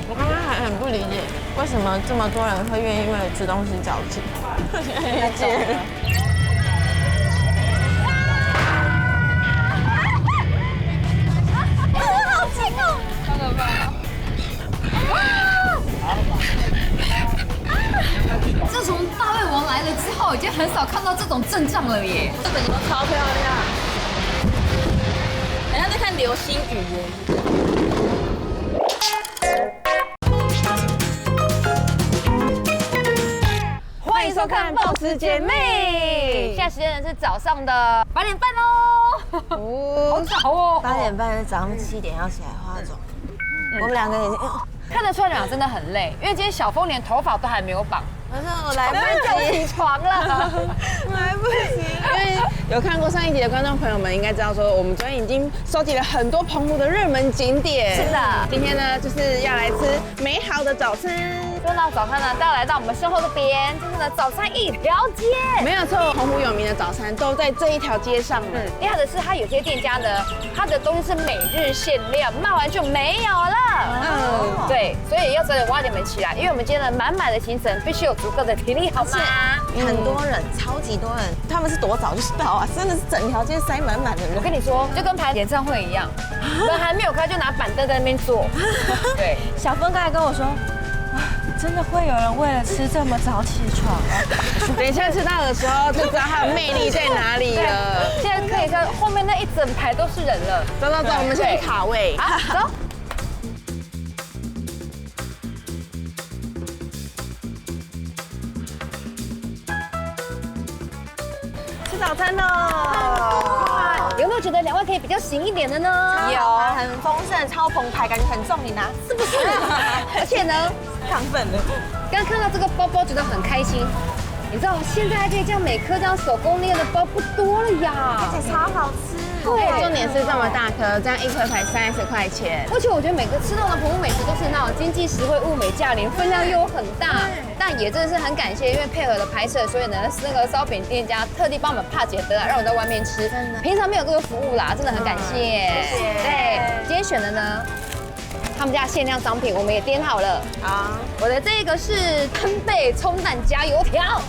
我刚刚还很不理解，为什么这么多人会愿意为了吃东西早起？理解了。好近哦！好可怕！自从大胃王来了之后，已经很少看到这种阵仗了耶。这整个超漂亮，好像在看流星雨耶。欢迎收看《Boss 姐妹》，现在时间是早上的8点半喽。好早哦8点半，早上7点要起来化妆。我们两个已经看得出来两个真的很累，因为今天小峰连头发都还没有绑，好像我来就起床了，来不及。因为有看过上一集的观众朋友们应该知道，说我们昨天已经收集了很多澎湖的热门景点。是的，今天呢就是要来吃美好的早餐。说到早餐呢，大家来到我们身后这边，就是呢早餐一条街。没有错，澎湖有名的早餐都在这一条街上。厉害的是，它有些店家呢，它的东西是每日限量，卖完就没有了。对，所以要早点挖你们起来，因为我们今天的满满的行程必须有足够的体力，好吗？很多人，超级多人，他们是多早就到啊，真的是整条街塞满满的人。我跟你说，就跟排演唱会一样，门还没有开就拿板凳在那边坐。对，小峰刚才跟我说。真的会有人为了吃这么早起床啊？等一下吃到的时候就知道它的魅力在哪里了。现在可以看后面那一整排都是人了。走走走，我们先去卡位。好，走。吃早餐喽！有没有觉得两位可以比较醒一点的呢？有，很丰盛，超澎湃，感觉很重，你拿是不是？而且呢，亢奋了。刚看到这个包包，觉得很开心。你知道现在还可以这样每颗这样手工捏的包不多了呀，而且超好吃。对，重点是这么大颗，这样一颗才30块钱。而且我觉得每个吃到的澎湖美食都是那种经济实惠、物美价廉，分量又很大。但也真的是很感谢，因为配合了拍摄，所以呢，那个烧饼店家特地帮我们帕解得来，让我在外面吃。真的，平常没有这个服务啦，真的很感谢。谢谢。对，今天选的呢，他们家限量商品我们也点好了。好，我的这个是干贝葱蛋加油条。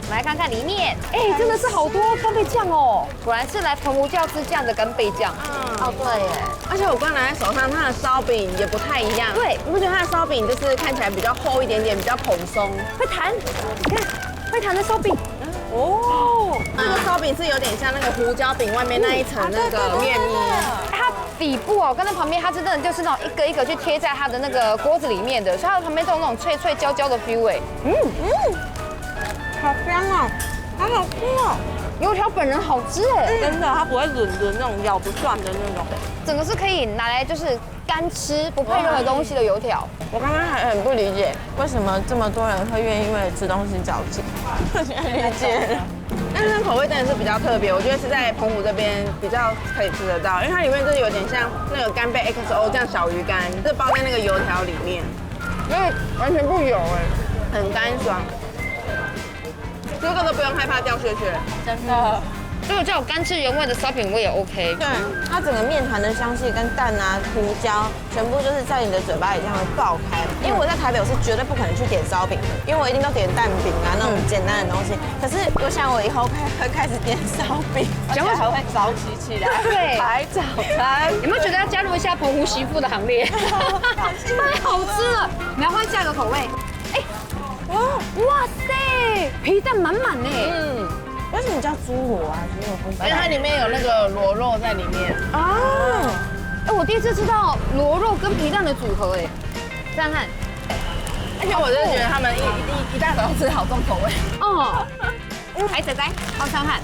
我们来看看里面，真的是好多干贝酱哦！果然是来澎湖就要吃这样的干贝酱。哦对耶，而且我刚拿在手上，它的烧饼也不太一样。对，你不觉得它的烧饼就是看起来比较厚一点点，比较蓬松，会弹，你看会弹的烧饼。哦，这个烧饼是有点像那个胡椒饼外面那一层那个面衣。它底部哦，跟它旁边它是真的就是那种一个一个去贴在它的那个锅子里面的，所以它的旁边都有那种脆脆焦焦的 feel 哎。好香哦，好好吃哦！油条本人好吃哎，真的，它不会软那种咬不断的那种。整个是可以拿来就是干吃，不配任何东西的油条。我刚刚还很不理解，为什么这么多人会愿意为了吃东西早起？我现在理解了。但是口味真的是比较特别，我觉得是在澎湖这边比较可以吃得到，因为它里面就是有点像那个干贝 XO 这样小鱼干，是包在那个油条里面，所以完全不油哎，很干爽。这个都不用害怕掉屑屑，真的。这个叫我干吃原味的烧饼我也 OK。对，它整个面团的香气跟蛋啊、胡椒，全部就是在你的嘴巴里这样会爆开。因为我在台北，我是绝对不可能去点烧饼的，因为我一定都点蛋饼啊那种简单的东西。可是我想我以后会开始点烧饼，而且还会早起起来对，排早餐。有没有觉得要加入一下澎湖媳妇的行列？太好吃了！你要换下一个口味。哇塞，皮蛋满满呢。为什么叫猪螺啊？猪螺不而且它里面有那个螺肉在里面。啊！我第一次知道螺肉跟皮蛋的组合哎，这样看。而且我真的觉得他们一大早吃好重口味。海仔仔，好想看。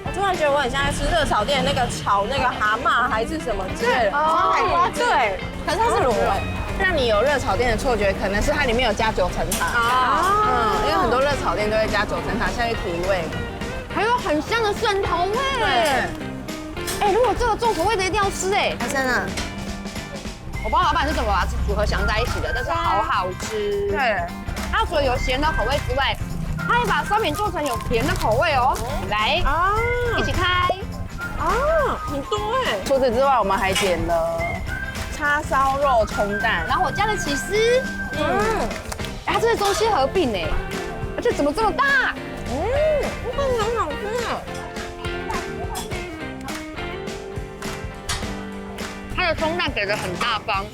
我突然觉得我很像在吃热炒店那个炒那个蛤蟆还是什么之类的，炒海瓜子。对，可是它是螺哎。让你有热炒店的错觉，可能是它里面有加9层塔。因为很多热炒店都会加9层塔下去提味。还有很香的蒜头味。对。如果这个重口味的一定要吃哎。真的。我不知道老板是怎么把它组合想在一起的，但是好好吃。对。它除了有咸的口味之外，它也把烧饼做成有甜的口味哦。来，一起开。很多哎。除此之外，我们还点了叉叉烧肉冲蛋，然后我加了起司，它这是中西合并哎，而且怎么这么大？很好吃啊！它的冲蛋给的很大方，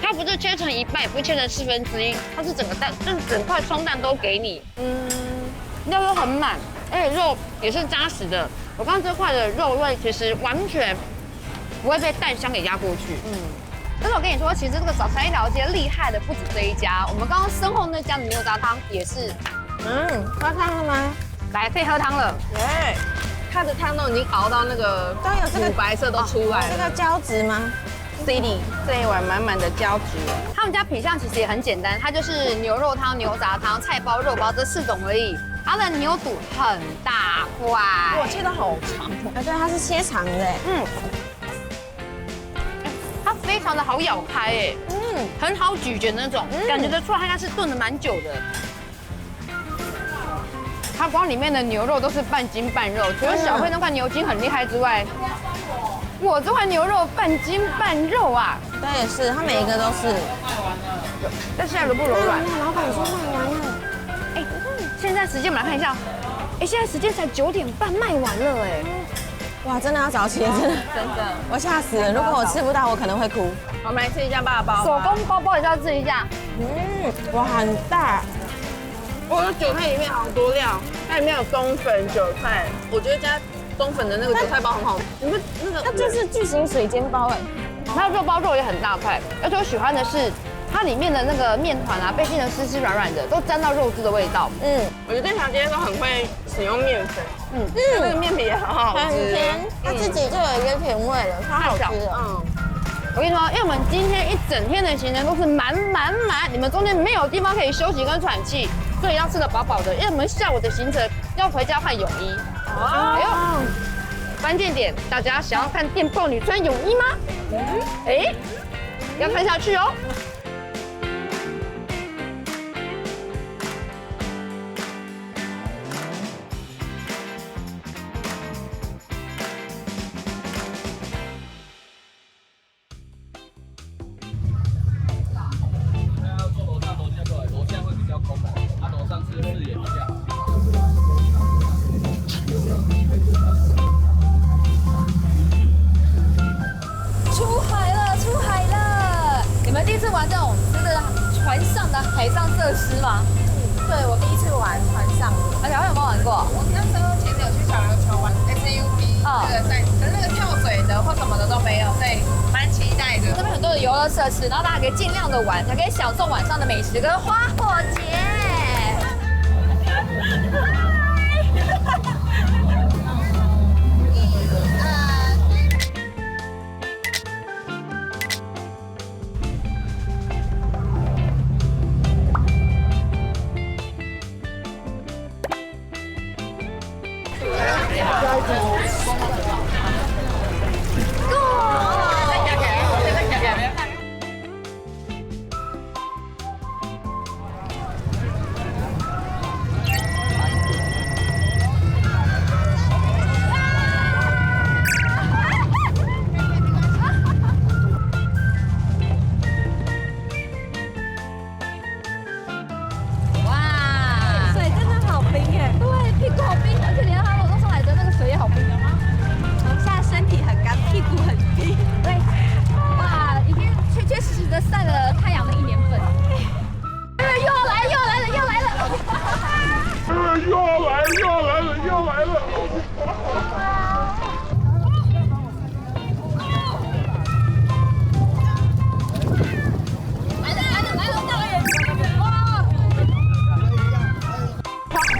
它不是切成一半，也不是切成1/4，它是整个蛋，就是整块冲蛋都给你，料又很满，而且肉也是扎实的。我刚刚这块的肉味其实完全不会被蛋香给压过去，但是我跟你说，其实这个早餐一条街厉害的不止这一家，我们刚刚身后那家的牛杂汤也是，喝汤了吗？来可以喝汤了。对，它的汤都已经熬到那个都有这个乳白色都出来了。这个胶质吗？ City 这一碗满满的胶质，他们家品相其实也很简单，它就是牛肉汤、牛杂汤、菜包、肉包这4种而已。它的牛肚很大块，哇，切得好长。对，它是切长的。它非常的好咬开哎，很好咀嚼那种，感觉得出来它应该是炖了蛮久的。它光里面的牛肉都是半筋半肉，除了小慧那块牛筋很厉害之外，我这块牛肉半筋半肉啊，对，是，它每一个都是。但现在柔不柔软？老板说卖完了。哎，现在时间我们来看一下，哎，现在时间才9点半，卖完了哎。哇，真的要早起，真的，我吓死了。如果我吃不到，我可能会哭。我们来吃一下爸爸包。手工包包也是要吃一下。哇，很大。我的韭菜里面好多料，它里面有冬粉、韭菜，我觉得加冬粉的那个韭菜包很好吃。你们那个它这是巨型水煎包哎，它的肉包肉也很大块，而且我喜欢的是它里面的那个面团啊，被煎得湿湿软软的，都沾到肉汁的味道。我觉得这条街都很会使用面粉，那个面皮也很好吃，很甜，它自己就有一个甜味了，超好吃的。我跟你说，因为我们今天一整天的行程都是满，你们中间没有地方可以休息跟喘气，所以要吃得饱饱的。因为我们下午的行程要回家换泳衣。哎呦，关键点，大家想要看电爆女穿泳衣吗？哎，要看下去哦。海上设施吗？对，我第一次玩船上。而且有没有玩过？我那时候其实有去小琉球玩 SUP 这个赛，可是那个跳水的或什么的都没有，所以蛮期待的。这边很多的游乐设施，然后大家可以尽量的玩，才可以享受晚上的美食跟花火节。晒了太阳的1年份。又来了！又来了！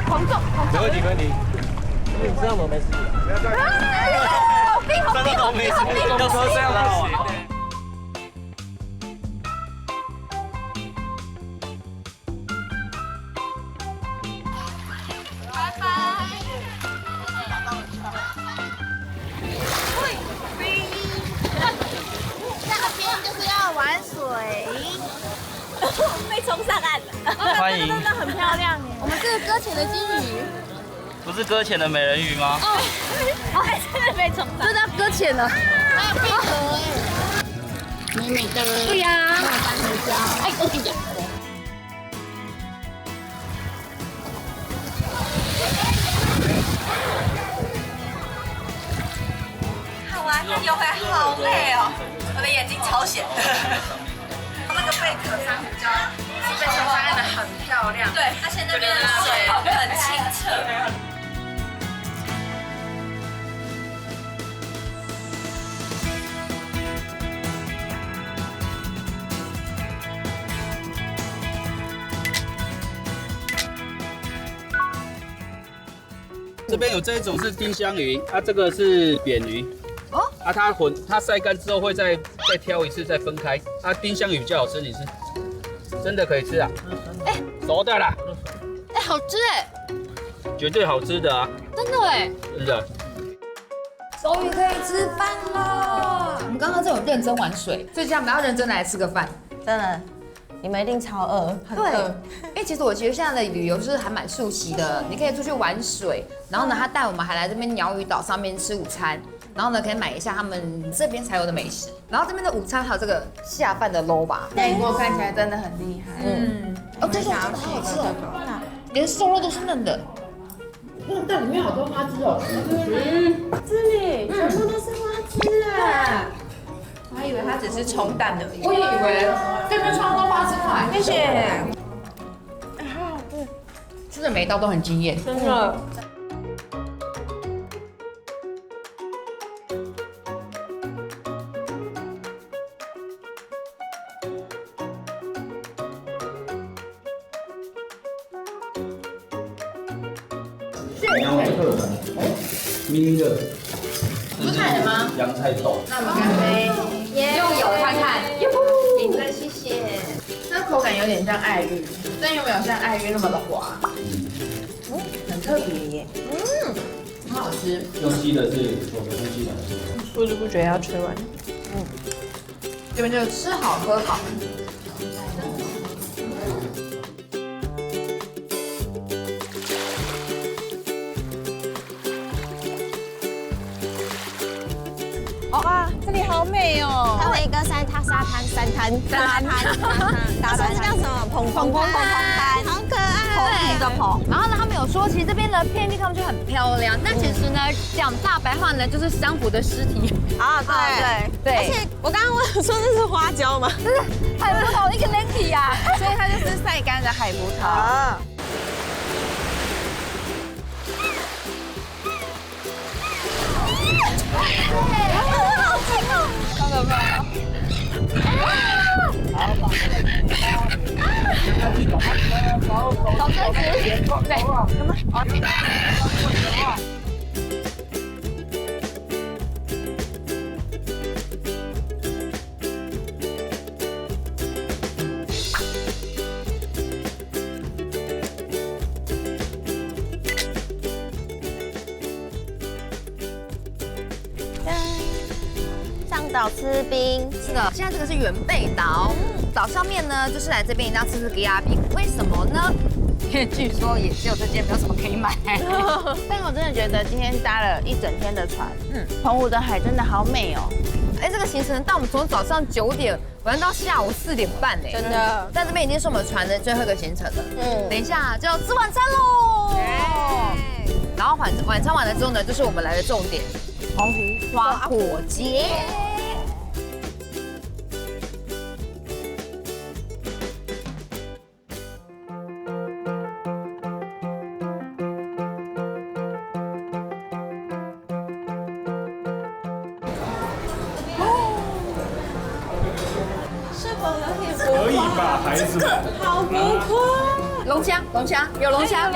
狂撞！没问题。你这样都没事。好冰！要说这样不行。被冲上岸了，欢迎，真的很漂亮耶！我们这个搁浅的金鱼，不是搁浅的美人鱼吗？还真的被冲上，真的要搁浅了。还有闭合哎！美美的。对呀、哎，我跟你讲。看完那游回来好累哦，我的眼睛超咸的。那个贝壳珊瑚礁是被球发的很漂亮，对，而且那边的水很清澈。这边有这一种是丁香鱼，这个是扁鱼。哦，它晒干之后会再挑一次再分开。丁香鱼比较好吃，你吃，真的可以吃啊。熟的啦。好吃哎，绝对好吃的啊。真的哎，真的。终于可以吃饭了。我们刚刚这种认真玩水，所以这样我们要认真来吃个饭。真的，你们一定超饿，很对饿。，因为其实我觉得现在的旅游就是还蛮熟悉的，你可以出去玩水，然后呢，他带我们还来这边鸟语岛上面吃午餐，然后呢可以买一下他们这边才有的美食，然后这边的午餐还有这个下饭的 low 吧，电锅看起来真的很厉害。哦，这种真的好好吃哦，连瘦肉都是嫩的。但里面好多花枝哦。这里全部都是花枝啊！我还以为它只是冲蛋而已。我也以为这边超多花枝块，谢谢。吃的每一道都很惊艳。真的。咪的。蔬菜的吗？洋菜豆。那我们干杯，用咬看看。好的，谢谢。那口感有点像爱玉，但又没有像爱玉那么的滑。很特别耶。很好吃。用鸡的是我们用鸡的。不知不觉要吃完。这边就吃好喝好。哇，这里好美哦！它的一个沙滩，打算是叫什么？蓬蓬滩，好可爱。对的棚。然后呢，他们有说，其实这边的遍地看上去很漂亮，但其实呢，讲大白话呢，就是香菇的尸体。啊，对对，而且我刚刚问说这是花椒吗？就是海葡萄的一个 Lanky 呀，所以它就是晒干的海葡萄。啊，好真实。对，上岛吃冰，是的，现在这个是原贝岛，岛上面呢就是来这边一定要吃这个鸭饼，为什么呢？因为据说也只有这间没有什么可以买。但我真的觉得今天搭了一整天的船，澎湖的海真的好美哦。哎，这个行程到我们从早上9点玩到下午4点半呢，真的。在这边已经是我们船的最后一个行程了。等一下就要吃晚餐喽。然后晚餐完了之后呢，就是我们来的重点——澎湖花火节。可以吧，孩子们？龙虾，有龙虾。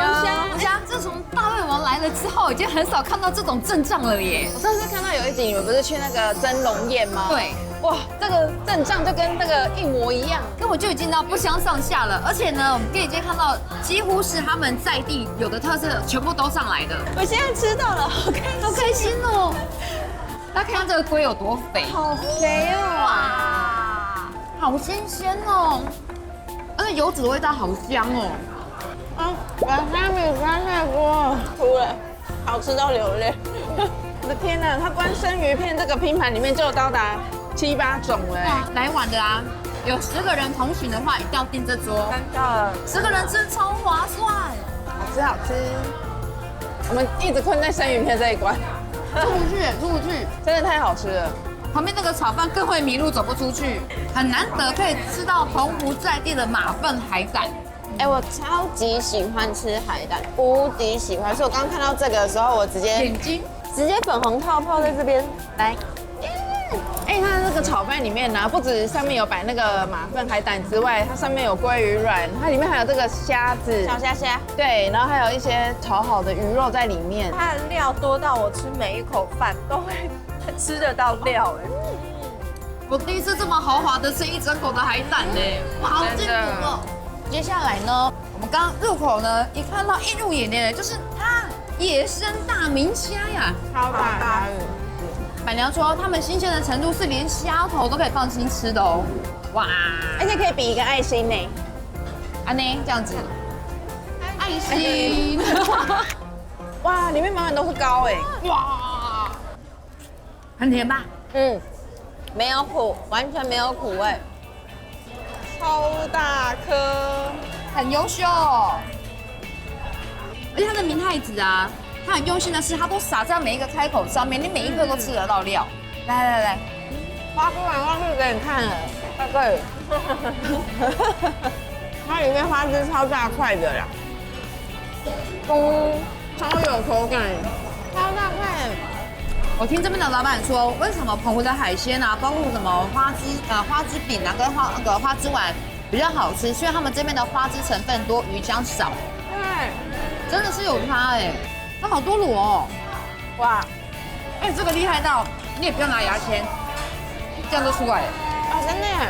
自从大胃王来了之后，已经很少看到这种阵仗了耶。我上次看到有一集，你们不是去那个蒸笼宴吗？对，哇，这个阵仗就跟那个一模一样。根本就已经到不相上下了。而且呢，我们已经看到几乎是他们在地有的特色全部都上来的。我现在吃到了，好开心。好开心哦！大家看到这个龟有多肥？好肥哦！哇，好新鲜哦！而且油脂的味道好香哦。瓦萨比实在太多了，哭了，好吃到流泪。我的天哪，它光生鱼片这个拼盘里面就有高达7、8种嘞。来晚的啊，有10个人同行的话，一定要订这桌。真的10个人吃超划算，好吃好吃。我们一直困在生鱼片这一关，出不去，真的太好吃了。旁边那个炒饭更会迷路，走不出去，很难得可以吃到澎湖在地的马粪海胆。哎，我超级喜欢吃海胆，无敌喜欢。所以我刚看到这个的时候，我直接粉红泡泡在这边来。哎，它的那个炒饭里面呢，不止上面有摆那个马粪海胆之外，它上面有鲑鱼卵，它里面还有这个虾子，小虾虾，对，然后还有一些炒好的鱼肉在里面。它的料多到我吃每一口饭都会吃得到料哎。我第一次这么豪华的吃一整口的海胆呢，好幸福哦！接下来呢，我们刚入口呢，一看到映入眼帘的就是它野生大明虾呀，超大的。板娘说他们新鲜的程度是连虾头都可以放心吃的哦，哇！而且可以比一个爱心呢。安呢这样子，爱心，哇，里面满满都是膏哎，哇，很甜吧？嗯，没有苦，完全没有苦味。超大颗，很优秀。而且它的明太子啊，它很用心的是，它都撒在每一个开口上面，你每一颗都吃得到料。来，挖出来挖出给你看了，大概。它里面花枝超大块的啦，超有口感，超大块。我听这边的老板说，为什么澎湖的海鲜啊，包括什么花枝饼啊，跟花枝丸比较好吃，是因为他们这边的花枝成分多，鱼浆少。对，真的是有差哎，它好多卤哦，哇！哎，这个厉害到你也不用拿牙签，这样就出来了。啊，真的耶，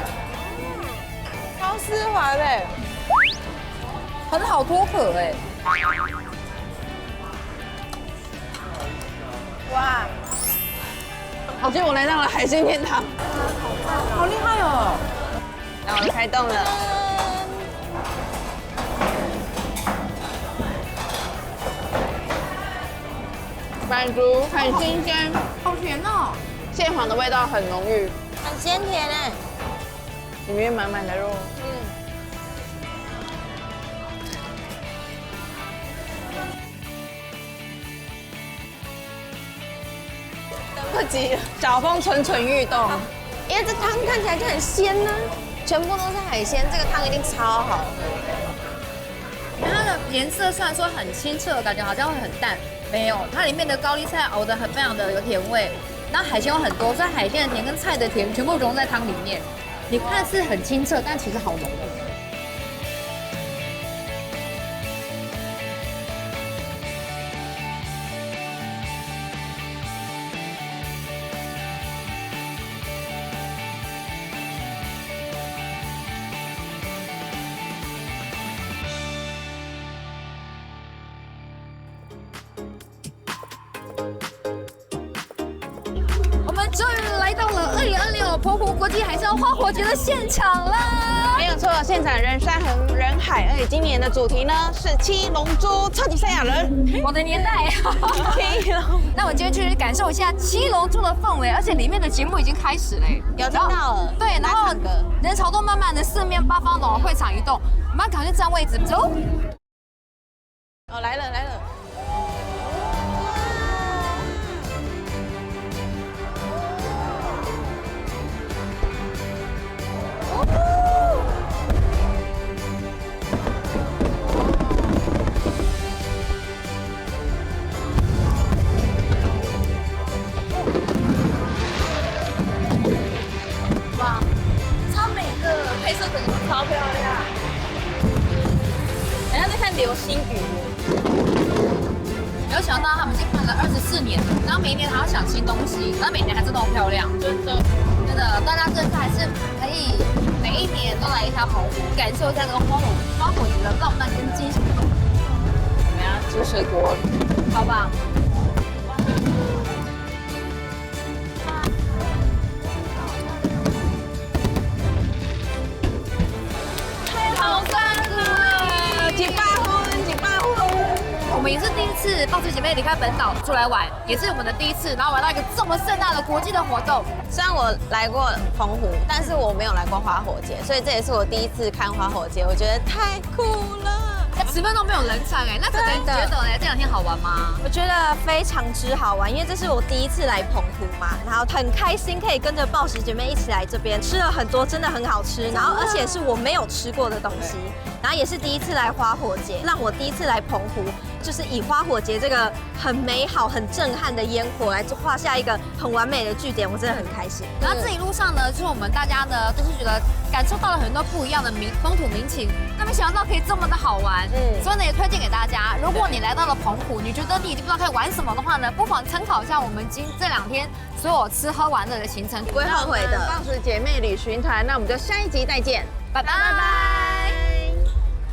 超丝滑的，很好脱壳哎。哇！好像我来到了海鲜天堂，好厉害哦！然后开动了。满足很新鲜，好甜哦，蟹黄的味道很浓郁，很鲜甜哎。里面满满的肉。等不及了，小峰蠢蠢欲动。因为这汤看起来就很鲜呢、全部都是海鲜，这个汤一定超好喝。它的颜色虽然说很清澈，感觉好像会很淡，没有，它里面的高丽菜熬得非常的有甜味，那海鲜有很多，所以海鲜的甜跟菜的甜全部融在汤里面。你看似很清澈，但其实好浓郁。终于来到了2026澎湖国际海上花火节的现场啦！没有错，现场人山人海，而且今年的主题呢是七龙珠超级赛亚人。我的年代，那我今天去感受一下七龙珠的氛围，而且里面的节目已经开始了，有听到了？对，然后人潮都慢慢的四面八方的往会场移动，我们要赶快占位置，走。哦，来了来了。流星雨，没有想到他们已经办了24年了，然后每一年还要想新东西，然后每年还是那么漂亮，真的，大家真的还是可以每一年都来一下澎湖，感受一下这个花火节的浪漫跟惊喜。我们要吃水果，好吧？太好看了！几把婚。我们敏是第一次抱持姐妹离开本岛出来玩，也是我们的第一次，然后玩到一个这么盛大的国际的活动。虽然我来过澎湖，但是我没有来过花火节，所以这也是我第一次看花火节，我觉得太酷了。 10分钟没有冷场哎，那可能觉得呢这2天好玩吗？我觉得非常之好玩，因为这是我第一次来澎湖嘛，然后很开心可以跟着抱石姐妹一起来这边，吃了很多真的很好吃，然后而且是我没有吃过的东西，然后也是第一次来花火节，让我第一次来澎湖，就是以花火节这个很美好、很震撼的烟火来画下一个很完美的句点，我真的很开心。然后这一路上呢，就是我们大家呢都是觉得感受到了很多不一样的风土民情，那没想到可以这么的好玩，所以呢也推荐给大家，如果你来到了澎湖，你觉得你已经不知道可以玩什么的话呢，不妨参考一下我们这2天所有吃喝玩乐的行程，不会后悔的。抱石姐妹旅行团，那我们就下一集再见，拜拜。